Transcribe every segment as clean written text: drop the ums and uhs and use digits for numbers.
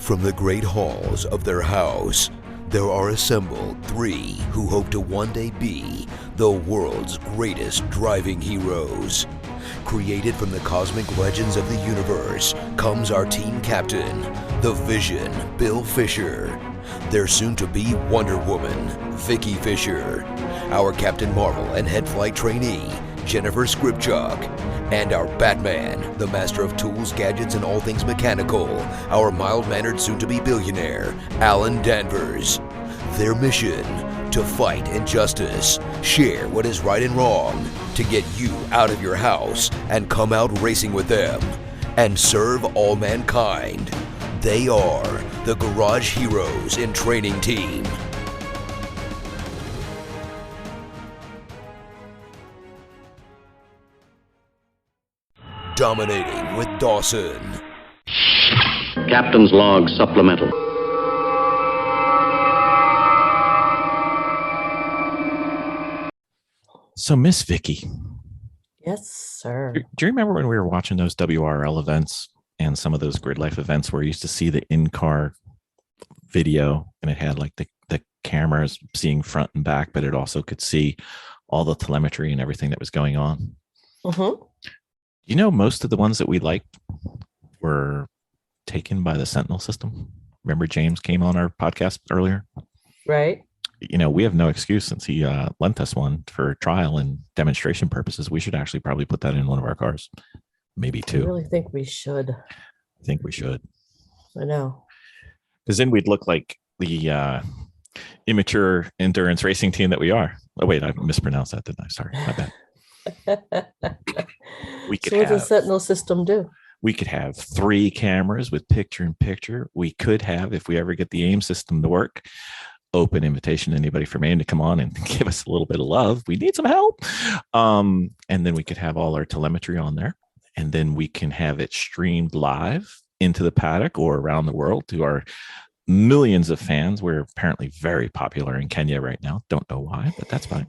From the great halls of their house, there are assembled three who hope to one day be the world's greatest driving heroes. Created from the cosmic legends of the universe comes our team captain, the Vision, Bill Fisher. Their soon-to-be Wonder Woman, Vicky Fisher. Our Captain Marvel and head flight trainee, Jennifer Skripchuk. And our Batman, the master of tools, gadgets, and all things mechanical, our mild-mannered soon-to-be billionaire, Alan Danvers. Their mission, to fight injustice, share what is right and wrong, to get you out of your house and come out racing with them, and serve all mankind. They are the Garage Heroes in Training Team. Dominating with Dawson. Captain's Log Supplemental. So, Miss Vicky. Yes, sir. Do you remember when we were watching those WRL events and some of those grid life events where you used to see the in-car video and it had like the cameras seeing front and back, but it also could see all the telemetry and everything that was going on? Mm-hmm. You know, most of the ones that we liked were taken by the Sentinel system. Remember James came on our podcast earlier? Right. You know, we have no excuse since he lent us one for trial and demonstration purposes. We should actually probably put that in one of our cars. Maybe two. I really think we should. I think we should. I know. Because then we'd look like the immature endurance racing team that we are. Oh, wait, I mispronounced that, didn't I? Sorry, my bad. We could So what does the have, Sentinel system do? we could have 3 cameras with picture-in-picture. We could have, if we ever get the AIM system to work, open invitation to anybody from AIM to come on and give us a little bit of love. We need some help. And then we could have all our telemetry on there. And then we can have it streamed live into the paddock or around the world to our millions of fans. We're apparently very popular in Kenya right now. Don't know why, but that's fine.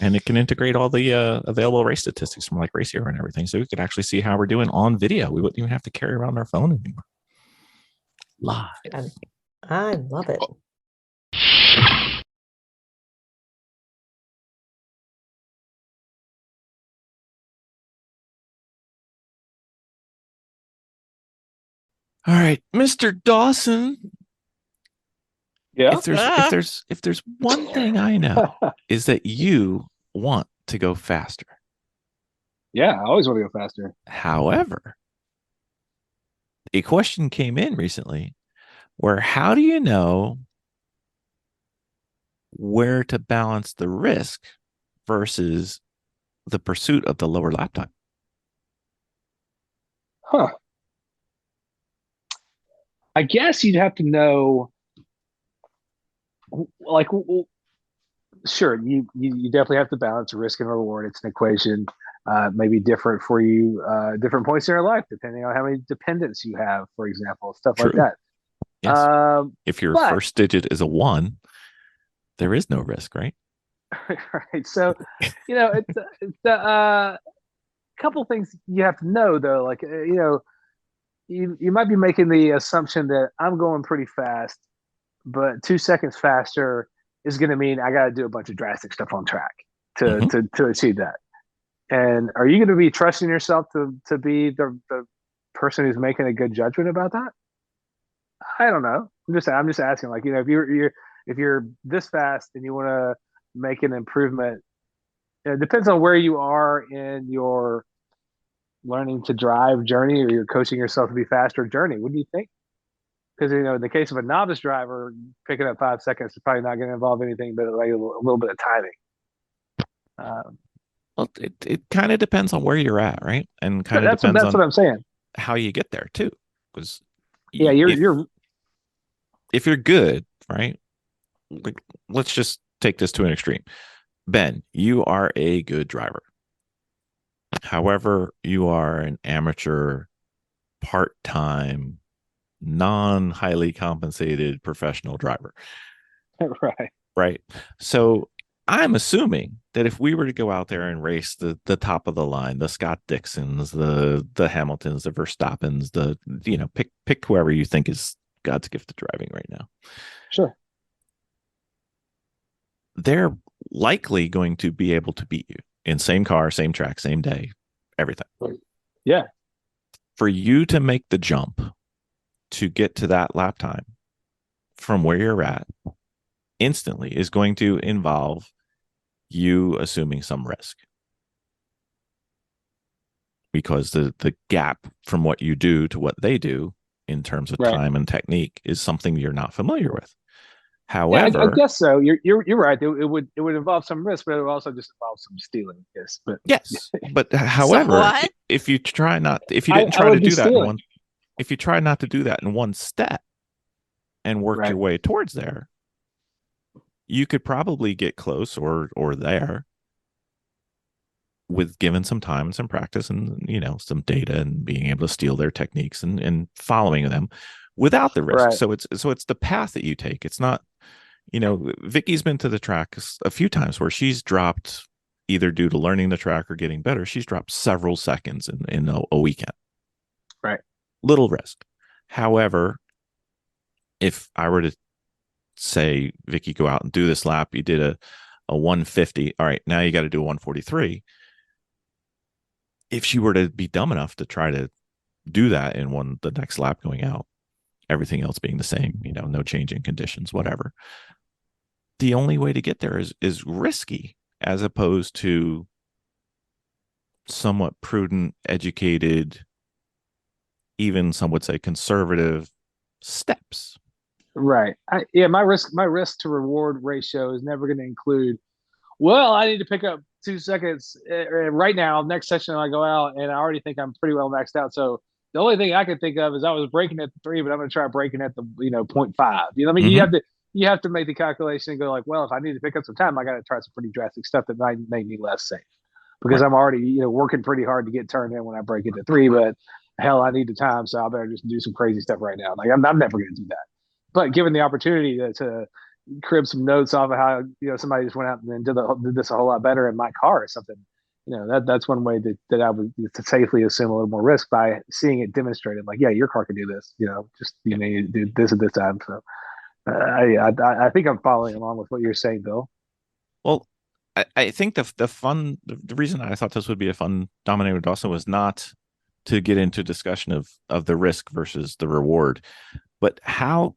And it can integrate all the available race statistics from like Race Hero and everything. So we could actually see how we're doing on video. We wouldn't even have to carry around our phone anymore. Live. I love it. All right, Mr. Dawson. Yeah. If there's one thing I know is that you want to go faster. Yeah, I always want to go faster. However, a question came in recently where how do you know where to balance the risk versus the pursuit of the lower lap time? Huh. I guess you'd have to know, like, sure, you definitely have to balance risk and reward. It's an equation, maybe different for you, different points in your life, depending on how many dependents you have, for example, stuff True. like that. Yes. If your first digit is a 1, there is no risk, right? Right. So, you know, it's a couple things you have to know, though. Like, you know, you might be making the assumption that I'm going pretty fast, but 2 seconds faster is going to mean I got to do a bunch of drastic stuff on track to achieve that. And are you going to be trusting yourself to be the person who's making a good judgment about that? I don't know. I'm just asking. Like, you know, if you're this fast and you want to make an improvement, it depends on where you are in your learning to drive journey, or you're coaching yourself to be faster journey. What do you think? Because, you know, in the case of a novice driver, picking up 5 seconds is probably not going to involve anything but like a little bit of timing. Well, it kind of depends on where you're at, right? And kind of depends that's on what I'm saying. how you get there too. Because yeah, if you're good, right? Like, let's just take this to an extreme. Ben, you are a good driver. However, you are an amateur, part-time, non-highly compensated professional driver. Right. Right. So I'm assuming that if we were to go out there and race the top of the line, the Scott Dixons, the Hamiltons, the Verstappens, pick whoever you think is God's gift to driving right now. Sure. They're likely going to be able to beat you in same car, same track, same day, everything. Yeah. For you to make the jump to get to that lap time from where you're at instantly is going to involve you assuming some risk, because the gap from what you do to what they do in terms of time and technique is something you're not familiar with. However, I guess so. You're right. It would involve some risk, but it would also just involve some stealing. Yes, but however, if you didn't try to do that if you try not to do that in one step and work your way towards there, you could probably get close or there with given some time and some practice and some data and being able to steal their techniques and following them without the risk. So it's the path that you take. It's not, Vicky's been to the track a few times where she's dropped, either due to learning the track or getting better, she's dropped several seconds in a weekend. Right. Little risk. However, if I were to say, Vicky, go out and do this lap, you did a 150. All right, now you got to do a 143. If she were to be dumb enough to try to do that in the next lap going out, everything else being the same, no change in conditions, whatever, the only way to get there is risky, as opposed to somewhat prudent, educated, even some would say conservative steps. Right. My risk to reward ratio is never going to include, well, I need to pick up 2 seconds right now, next session I go out, and I already think I'm pretty well maxed out. So the only thing I could think of is I was braking at the 3, but I'm going to try braking at the 0.5. You know what I mean? Mm-hmm. You have to make the calculation and go like, well, if I need to pick up some time, I got to try some pretty drastic stuff that might make me less safe, because I'm already working pretty hard to get turned in when I break into 3. But hell, I need the time, so I better just do some crazy stuff right now. Like I'm never going to do that. But given the opportunity to crib some notes off of how somebody just went out and did this a whole lot better in my car or something, that's one way that I would to safely assume a little more risk by seeing it demonstrated. Like, yeah, your car can do this. Just you do this at this time. So I think I'm following along with what you're saying, Bill. Well, I think the reason I thought this would be a fun Dominating with Dawson was not to get into discussion of the risk versus the reward, but how.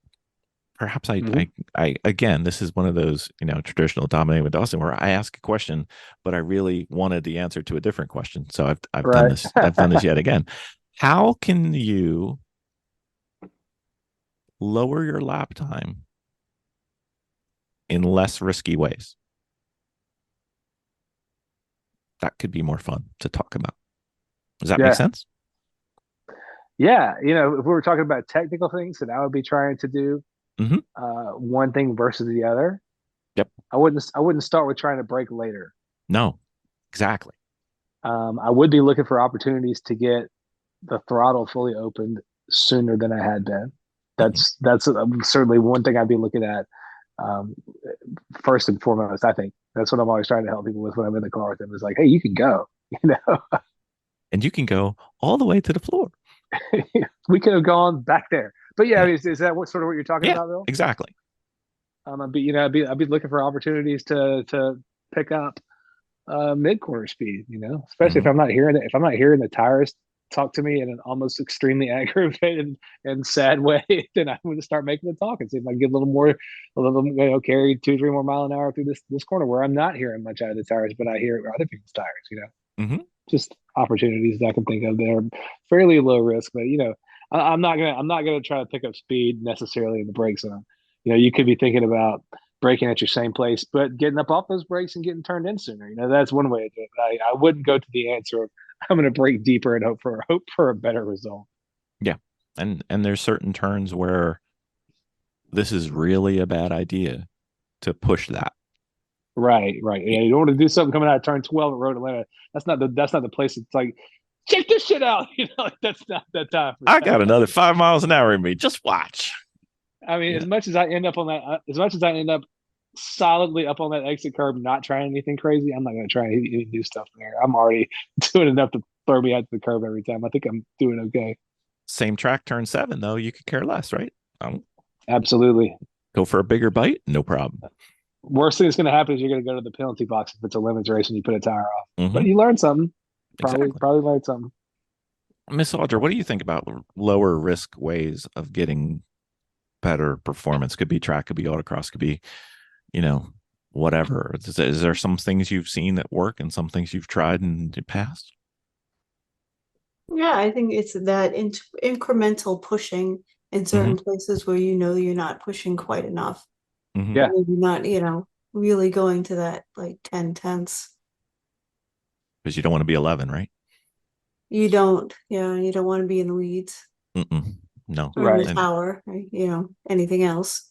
Perhaps I again, this is one of those, traditional Dominating with Dawson where I ask a question, but I really wanted the answer to a different question. So I've done this. I've done this yet again. How can you lower your lap time in less risky ways? That could be more fun to talk about. Does that make sense? Yeah. If we were talking about technical things that I would be trying to do, one thing versus the other. Yep. I wouldn't start with trying to brake later. No, exactly. I would be looking for opportunities to get the throttle fully opened sooner than I had been. That's certainly one thing I'd be looking at first and foremost. I think that's what I'm always trying to help people with when I'm in the car with them. Is like, hey, you can go, and you can go all the way to the floor. We could have gone back there. But yeah, is that what you're talking about, Bill? Exactly. I'd be looking for opportunities to pick up mid quarter speed. Especially if I'm not hearing it. If I'm not hearing the tires talk to me in an almost extremely aggravated and sad way, then I'm going to start making the talk and see if I can get a little carry 2-3 more mile an hour through this corner where I'm not hearing much out of the tires, but I hear other people's tires. Just opportunities that I can think of. They're fairly low risk, but I'm not gonna try to pick up speed necessarily in the brake zone. You could be thinking about braking at your same place, but getting up off those brakes and getting turned in sooner. That's one way to do it. I wouldn't go to the answer of I'm going to brake deeper and hope for a better result. Yeah, and there's certain turns where this is really a bad idea to push that. Right. Yeah, you don't want to do something coming out of turn 12 at Road Atlanta. That's not the place. It's like, check this shit out. That's not that time. I got another 5 miles an hour in me. Just watch. I mean, as much as I end up solidly up on that exit curb, not trying anything crazy, I'm not going to try any new stuff there. I'm already doing enough to throw me out to the curb every time. I think I'm doing okay. Same track, turn 7, though. You could care less, right? Absolutely. Go for a bigger bite, no problem. Worst thing that's going to happen is you're going to go to the penalty box if it's a lemons race and you put a tire off. Mhm. But you learned something. Exactly. Probably learned something. Miss Audra, what do you think about lower risk ways of getting better performance? Could be track, could be autocross, could be, whatever. Is there some things you've seen that work and some things you've tried in the past? Yeah, I think it's that incremental pushing in certain places where you're not pushing quite enough. Mhm. Yeah. Maybe not, really going to that like 10 tenths. Because you don't want to be 11, right? You don't want to be in the weeds No. or in Right. the tower, or, anything else.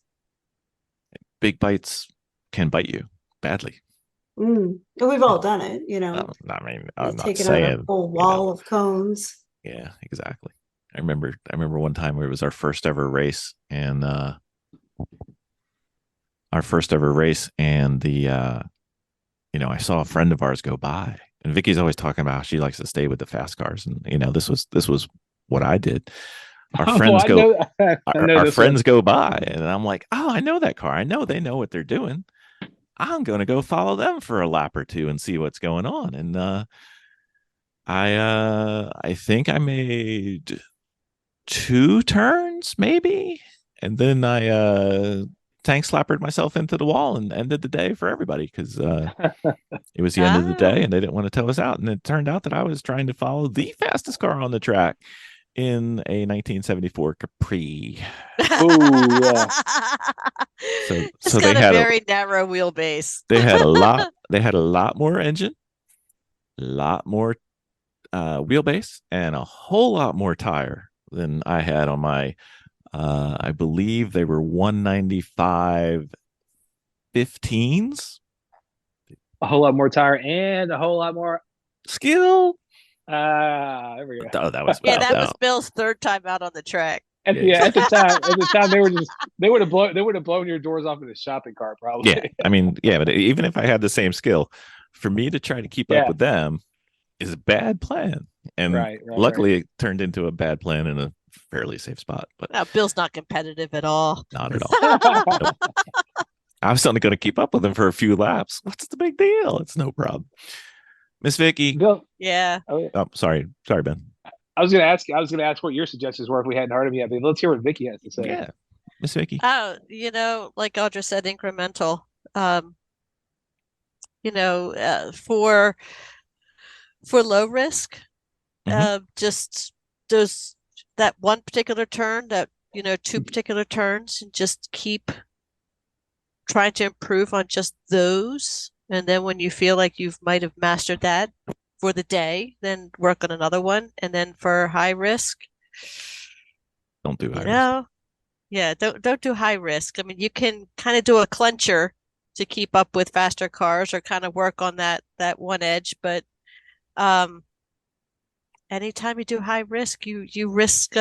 Big bites can bite you badly. And we've all done it, I mean, I'm not taking out a saying whole wall of cones. Yeah, exactly. I remember one time where it was our first ever race, and the I saw a friend of ours go by, and Vicky's always talking about how she likes to stay with the fast cars, and this was what I did. Our friends our friends go by, and I'm like, oh, I know that car. I know they know what they're doing. I'm going to go follow them for a lap or two and see what's going on. And I think I made 2 turns maybe, and then I tank slappered myself into the wall and ended the day for everybody because it was the end of the day and they didn't want to tow us out. And it turned out that I was trying to follow the fastest car on the track in a 1974 Capri. Oh yeah. So they they had had a very narrow wheelbase. They had a lot. They had a lot more engine, a lot more wheelbase, and a whole lot more tire than I had on my. I believe they were 195 15s. A whole lot more tire and a whole lot more skill. There we go. Oh, that was that was Bill's 3rd time out on the track. At the time they would have blown your doors off in a shopping cart probably. Yeah, I mean, but even if I had the same skill, for me to try to keep up with them is a bad plan. And luckily it turned into a bad plan in a fairly safe spot. But no, Bill's not competitive at all. Not at all. Nope. I was only going to keep up with him for a few laps. What's the big deal? It's no problem. Miss Vicky. Bill. Yeah. Oh, sorry, Ben. I was going to ask what your suggestions were if we hadn't heard him yet. But let's hear what Vicky has to say. Yeah, Miss Vicky. Oh, like Audra said, incremental. For low risk, just those that one particular turn, that 2 particular turns, and just keep trying to improve on just those. And then when you feel like you might have mastered that for the day, then work on another one. And then for high risk, don't do high risk. Yeah, don't do high risk. I mean, you can kind of do a clencher to keep up with faster cars or kind of work on that one edge, but anytime you do high risk, you risk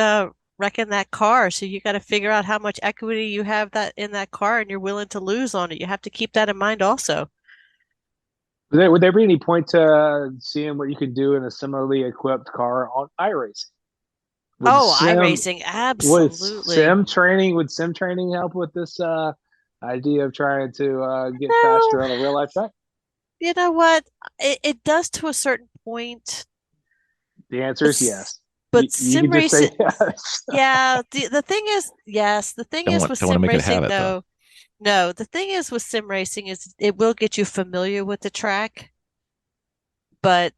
wrecking that car. So you got to figure out how much equity you have in that car, and you're willing to lose on it. You have to keep that in mind also. Would there be any point to seeing what you could do in a similarly equipped car on iRacing? iRacing, absolutely. Would sim training help with this idea of trying to get faster on a real life track? You know what? It does to a certain point. The answer is yes. But sim racing, yes. Yeah. The thing is, yes. The thing is with sim racing, though. No, the thing is with sim racing is it will get you familiar with the track, but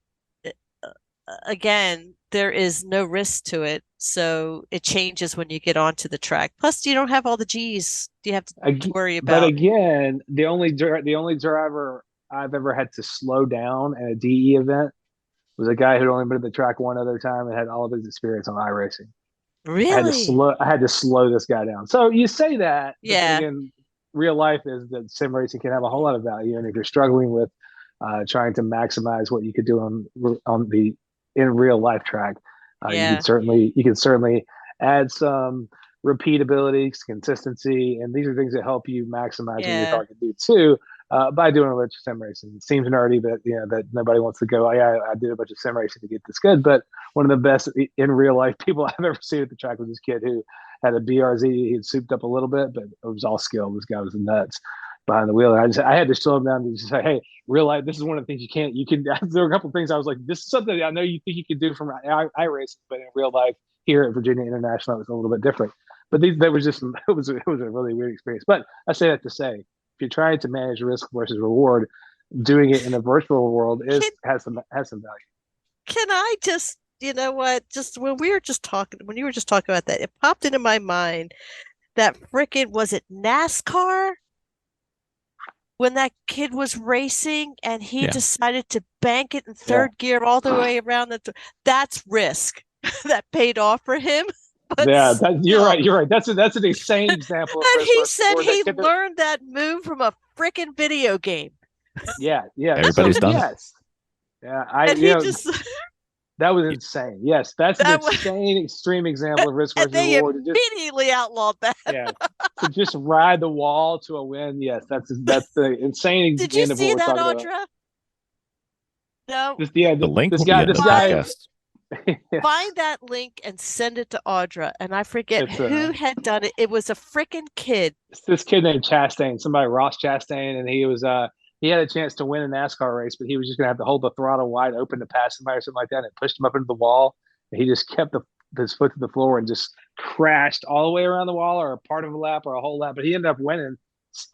again, there is no risk to it, so it changes when you get onto the track. Plus, you don't have all the G's you have to worry about. But again, the only driver I've ever had to slow down at a DE event was a guy who'd only been at the track one other time and had all of his experience on iRacing. Really? I had to slow this guy down. So you say that, yeah. But again, real life is that sim racing can have a whole lot of value, and if you're struggling with trying to maximize what you could do on the in real life track, you can certainly add some repeatability, consistency, and these are things that help you maximize what your Yeah. car can do too. By doing a bunch of sim racing. It seems nerdy, but that nobody wants to go. Yeah, I did a bunch of sim racing to get this good. But one of the best in real life people I've ever seen at the track was this kid who had a BRZ. He had souped up a little bit, but it was all skill. This guy was nuts behind the wheel. And I had to slow him down and just say, hey, real life, this is one of the things you can. There were a couple of things I was like, this is something I know you think you can do from iRacing, but in real life here at Virginia International, it was a little bit different. But that was just it was a really weird experience. But I say that to say, if you're trying to manage risk versus reward, doing it in a virtual world has some value. Can I just, you know what? Just when you were just talking about that, it popped into my mind that freaking, was it NASCAR? When that kid was racing and he decided to bank it in third gear all the way around that's risk that paid off for him. But you're right. That's an insane example. And he said he learned that move from a freaking video game. Yeah. Everybody's done it. Yes. That was insane. Yes, that's an insane extreme example of risk versus reward. They immediately outlawed that. Yeah, to just ride the wall to a win. Yes, that's the insane. Did you see that, Audra? No. The link. This guy. Find that link and send it to Audra. And I forget who had done it. It was a freaking kid. It's this kid named Chastain, Ross Chastain, and he was he had a chance to win a NASCAR race, but he was just going to have to hold the throttle wide open to pass somebody or something like that. And it pushed him up into the wall. And he just kept his foot to the floor and just crashed all the way around the wall, or a part of a lap or a whole lap. But he ended up winning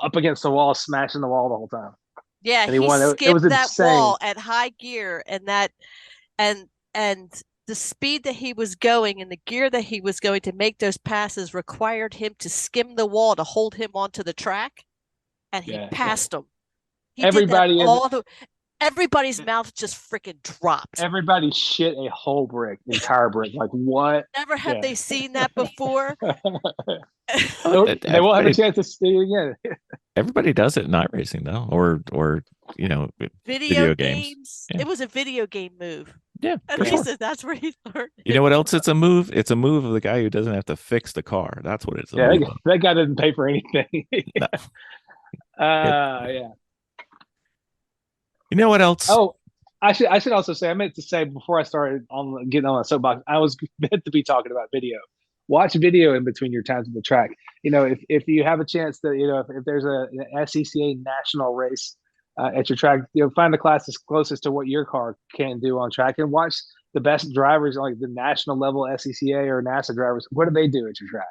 up against the wall, smashing the wall the whole time. Yeah, and he won. skipped it was that insane. wall at high gear, and the speed that he was going and the gear that he was going to make those passes required him to skim the wall to hold him onto the track, and he passed him. Everybody's mouth just freaking dropped. Everybody shit a whole entire brick. Like, what? Never have they seen that before. They won't have a chance to see it again. Everybody does it in night racing though, or video games. Yeah. It was a video game move. Yeah, and he said that's where he learned. You know what else? It's a move. It's a move of the guy who doesn't have to fix the car. That's what it's. Yeah, that guy didn't pay for anything. No. Yeah. You know what else? Oh, I should also say, I meant to say before I started getting on a soapbox, I was meant to be talking about video. Watch video in between your times at the track. If you have a chance to, if there's an SCCA national race at your track, find the class that's closest to what your car can do on track and watch the best drivers, like the national level SCCA or NASA drivers. What do they do at your track?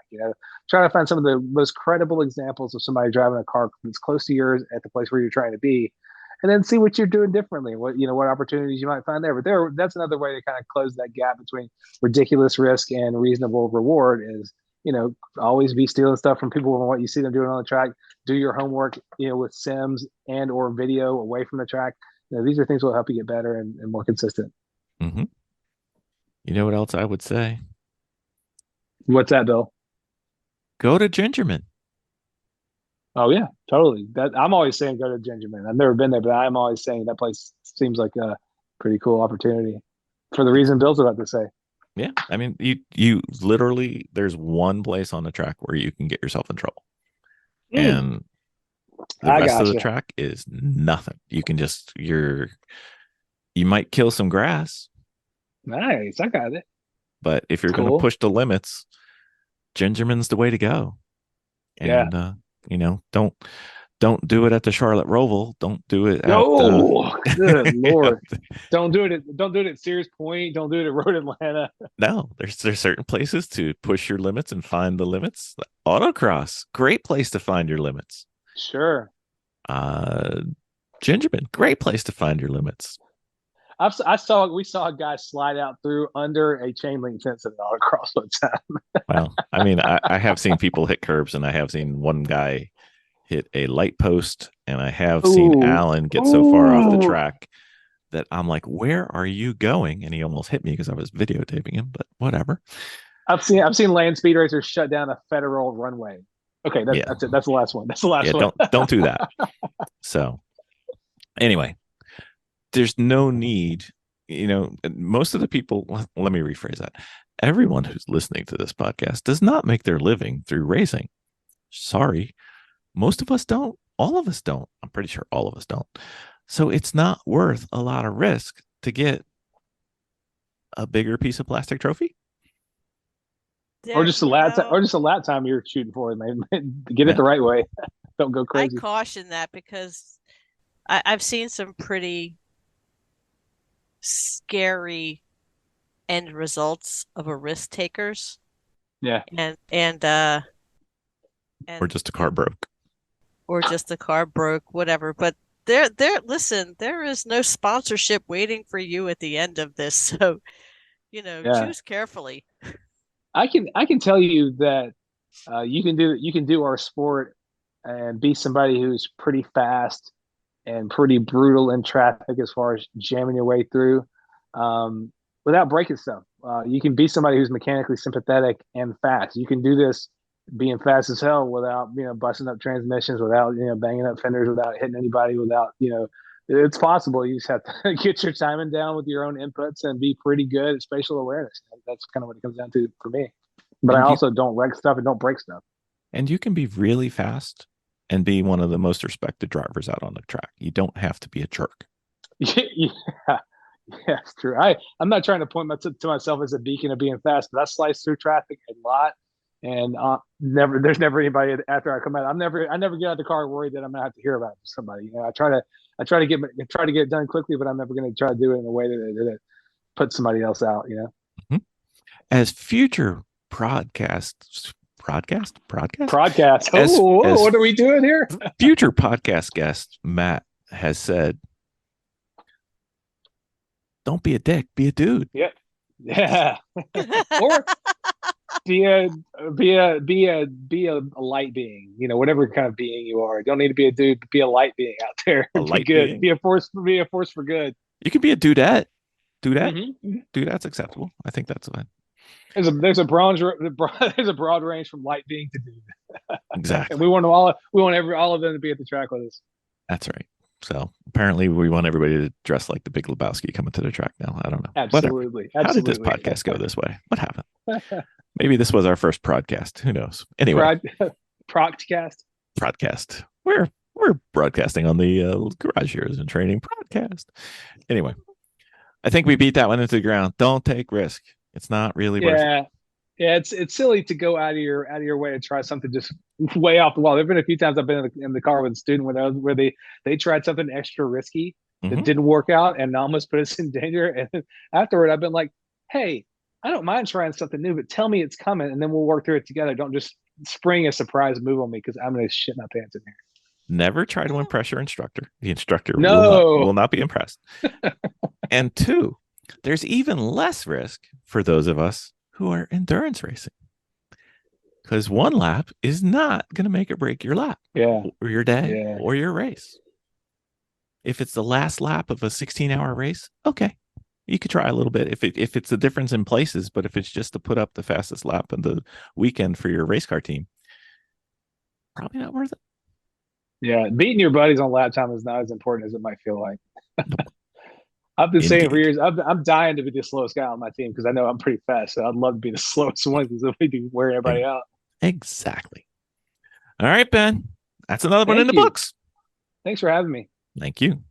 Try to find some of the most credible examples of somebody driving a car that's close to yours at the place where you're trying to be. And then see what you're doing differently, what opportunities you might find there. But that's another way to kind of close that gap between ridiculous risk and reasonable reward is, always be stealing stuff from people and what you see them doing on the track. Do your homework, with sims and or video away from the track. These are things that will help you get better and more consistent. Mm-hmm. You know what else I would say? What's that, Bill? Go to Gingerman. Oh yeah, totally. I'm always saying go to Gingerman. I've never been there, but I'm always saying that place seems like a pretty cool opportunity for the reason Bill's about to say. Yeah, I mean, you literally, there's one place on the track where you can get yourself in trouble, and the rest of the track is nothing. You can you might kill some grass. Nice, I got it. But if you're going to push the limits, Gingerman's the way to go. And don't do it at the Charlotte Roval. Don't do it. Good Lord! Don't do it at Sears Point. Don't do it at Road Atlanta. No, there's certain places to push your limits and find the limits. Autocross, great place to find your limits. Sure. Gingerman, great place to find your limits. We saw a guy slide out through under a chain link fence at an autocross one time. Well, I mean, I have seen people hit curbs, and I have seen one guy hit a light post, and I have seen Alan get so far off the track that I'm like, where are you going? And he almost hit me because I was videotaping him, but whatever. I've seen land speed racers shut down a federal runway. Okay, that's it. That's the last one. That's the last one. Don't do that. So anyway, there's no need most of the people, let me rephrase that. Everyone who's listening to this podcast does not make their living through racing. Sorry. Most of us don't. All of us don't. I'm pretty sure all of us don't. So it's not worth a lot of risk to get a bigger piece of plastic trophy. Or just a lap time you're shooting for, man. Get it the right way. Don't go crazy. I caution that because I've seen some pretty scary end results of a risk takers. Yeah. And or just a car broke. Or just the car broke, whatever. But listen, there is no sponsorship waiting for you at the end of this. So, choose carefully. I can tell you that you can do our sport and be somebody who's pretty fast and pretty brutal in traffic as far as jamming your way through without breaking stuff. You can be somebody who's mechanically sympathetic and fast. You can do this being fast as hell without busting up transmissions, without banging up fenders, without hitting anybody, without it's possible. You just have to get your timing down with your own inputs and be pretty good at spatial awareness. That's kind of what it comes down to for me. But I also don't wreck stuff and don't break stuff. And you can be really fast and be one of the most respected drivers out on the track. You don't have to be a jerk. Yeah, it's true. I'm not trying to point to myself as a beacon of being fast, but I slice through traffic a lot. And there's never anybody after I come out. I never get out of the car worried that I'm gonna have to hear about it from somebody. I try to get it done quickly, but I'm never gonna try to do it in a way that puts somebody else out. Mm-hmm. As future broadcast. As what are we doing here? Future podcast guest Matt has said, "Don't be a dick, be a dude." Yeah. Or be a light being, whatever kind of being you are. Don't need to be a dude, but be a light being out there. Be good. Being. Be a force for good. You can be a dudette. Mm-hmm. Dudette's acceptable. I think that's fine. There's a broad range from light being to dude. Exactly. And we want all of them to be at the track with us. That's right. So apparently we want everybody to dress like the Big Lebowski coming to the track now. I don't know. Absolutely. How did this podcast go this way? What happened? Maybe this was our first podcast. Who knows? Anyway. Broadcast. We're broadcasting on the Garage Heroes and Training podcast. Anyway, I think we beat that one into the ground. Don't take risk. It's not really worth it. Yeah, it's silly to go out of your way to try something just way off the wall. There've been a few times I've been in the car with a student where they tried something extra risky that didn't work out and almost put us in danger. And afterward, I've been like, "Hey, I don't mind trying something new, but tell me it's coming, and then we'll work through it together. Don't just spring a surprise move on me because I'm going to shit my pants in here." Never try to impress your instructor. The instructor will not be impressed. And two, there's even less risk for those of us who are endurance racing, because one lap is not going to make or break your lap, or your day, or your race. If it's the last lap of a 16-hour race, okay, you could try a little bit. If it's a difference in places, but if it's just to put up the fastest lap of the weekend for your race car team, probably not worth it. Yeah, beating your buddies on lap time is not as important as it might feel like. I've been saying for years, I'm dying to be the slowest guy on my team because I know I'm pretty fast. So I'd love to be the slowest one because we be wearing everybody out. Exactly. All right, Ben. That's another one in the books. Thanks for having me. Thank you.